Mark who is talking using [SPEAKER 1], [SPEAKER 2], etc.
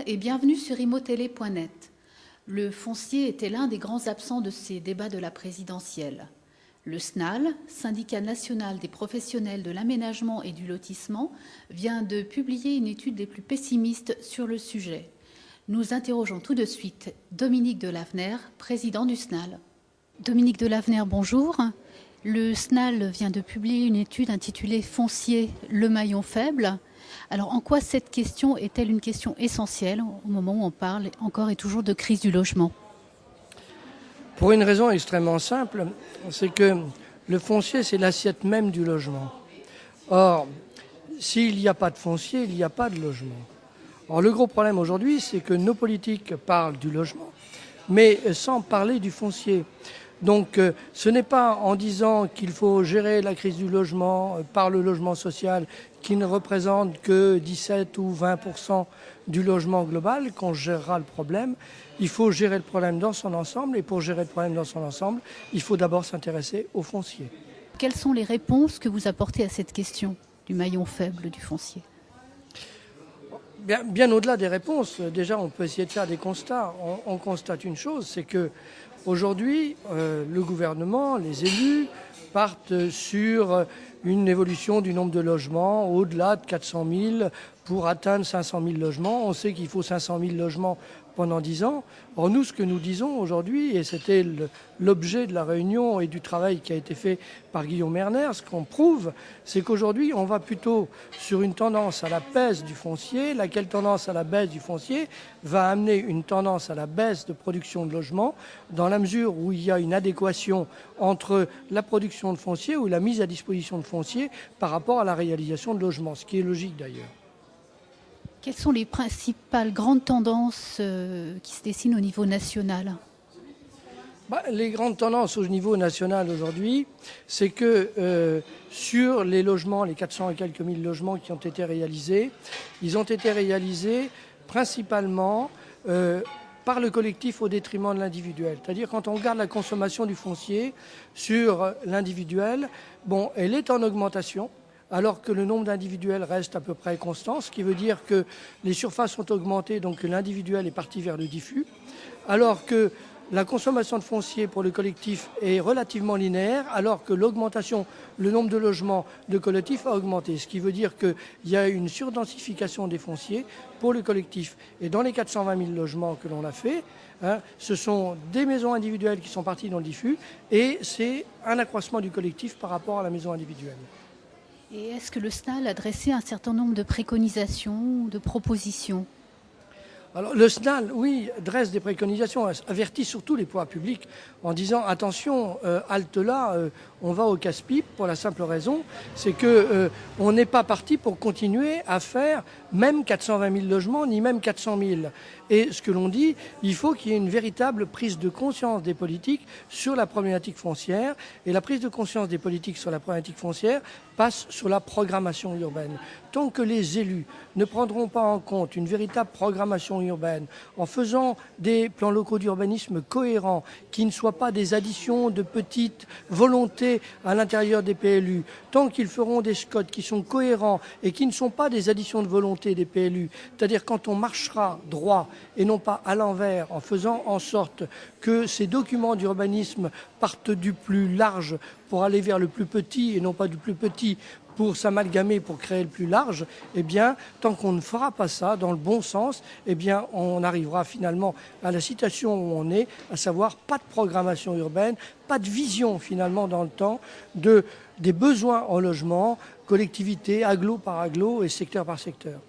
[SPEAKER 1] et bienvenue sur imotélé.net. Le foncier était l'un des grands absents de ces débats de la présidentielle. Le SNAL, Syndicat national des professionnels de l'aménagement et du lotissement, vient de publier une étude des plus pessimistes sur le sujet. Nous interrogeons tout de suite Dominique Delavenaire, président du SNAL. Dominique Delavenaire, bonjour. Le SNAL vient de publier une étude intitulée « Foncier, le maillon faible ». Alors, en quoi cette question est-elle une question essentielle au moment où on parle encore et toujours de crise du logement?
[SPEAKER 2] Pour une raison extrêmement simple, c'est que le foncier, c'est l'assiette même du logement. Or, s'il n'y a pas de foncier, il n'y a pas de logement. Or, le gros problème aujourd'hui, c'est que nos politiques parlent du logement, mais sans parler du foncier. Donc ce n'est pas en disant qu'il faut gérer la crise du logement par le logement social qui ne représente que 17 ou 20% du logement global qu'on gérera le problème. Il faut gérer le problème dans son ensemble et pour gérer le problème dans son ensemble, il faut d'abord s'intéresser au foncier.
[SPEAKER 1] Quelles sont les réponses que vous apportez à cette question du maillon faible du foncier?
[SPEAKER 2] Bien au-delà des réponses, déjà on peut essayer de faire des constats. On constate une chose, c'est que aujourd'hui, le gouvernement, les élus partent sur une évolution du nombre de logements au-delà de 400 000 pour atteindre 500 000 logements. On sait qu'il faut 500 000 logements pendant 10 ans. Or nous, ce que nous disons aujourd'hui, et c'était l'objet de la réunion et du travail qui a été fait par Guillaume Merner, ce qu'on prouve, c'est qu'aujourd'hui, on va plutôt sur une tendance à la baisse du foncier, laquelle tendance à la baisse du foncier va amener une tendance à la baisse de production de logements, dans la mesure où il y a une adéquation entre la production de foncier ou la mise à disposition de foncier par rapport à la réalisation de logements, ce qui est logique d'ailleurs.
[SPEAKER 1] Quelles sont les principales grandes tendances qui se dessinent au niveau national?
[SPEAKER 2] Les grandes tendances au niveau national aujourd'hui, c'est que sur les logements, les 400 et quelques mille logements qui ont été réalisés, ils ont été réalisés principalement par le collectif au détriment de l'individuel. C'est-à-dire quand on regarde la consommation du foncier sur l'individuel, elle est en augmentation, alors que le nombre d'individuels reste à peu près constant, ce qui veut dire que les surfaces ont augmenté, donc que l'individuel est parti vers le diffus, alors que la consommation de foncier pour le collectif est relativement linéaire, alors que l'augmentation, le nombre de logements de collectifs a augmenté, ce qui veut dire qu'il y a une surdensification des fonciers pour le collectif. Et dans les 420 000 logements que l'on a fait, ce sont des maisons individuelles qui sont parties dans le diffus, et c'est un accroissement du collectif par rapport à la maison individuelle.
[SPEAKER 1] Et est-ce que le SNAL a dressé un certain nombre de préconisations, de propositions?
[SPEAKER 2] Alors le SNAL, oui, dresse des préconisations, avertit surtout les pouvoirs publics en disant attention, halte là, on va au casse-pipe pour la simple raison, c'est qu'on n'est pas parti pour continuer à faire même 420 000 logements, ni même 400 000. Et ce que l'on dit, il faut qu'il y ait une véritable prise de conscience des politiques sur la problématique foncière. Et la prise de conscience des politiques sur la problématique foncière passe sur la programmation urbaine. Tant que les élus ne prendront pas en compte une véritable programmation urbaine, en faisant des plans locaux d'urbanisme cohérents, qui ne soient pas des additions de petites volontés à l'intérieur des PLU, tant qu'ils feront des SCOT qui sont cohérents et qui ne sont pas des additions de volonté des PLU, c'est-à-dire quand on marchera droit et non pas à l'envers, en faisant en sorte que ces documents d'urbanisme partent du plus large pour aller vers le plus petit et non pas du plus petit pour s'amalgamer, pour créer le plus large, tant qu'on ne fera pas ça dans le bon sens, on arrivera finalement à la situation où on est, à savoir pas de programmation urbaine, pas de vision finalement dans le temps des besoins en logement, collectivité, agglo par agglo et secteur par secteur.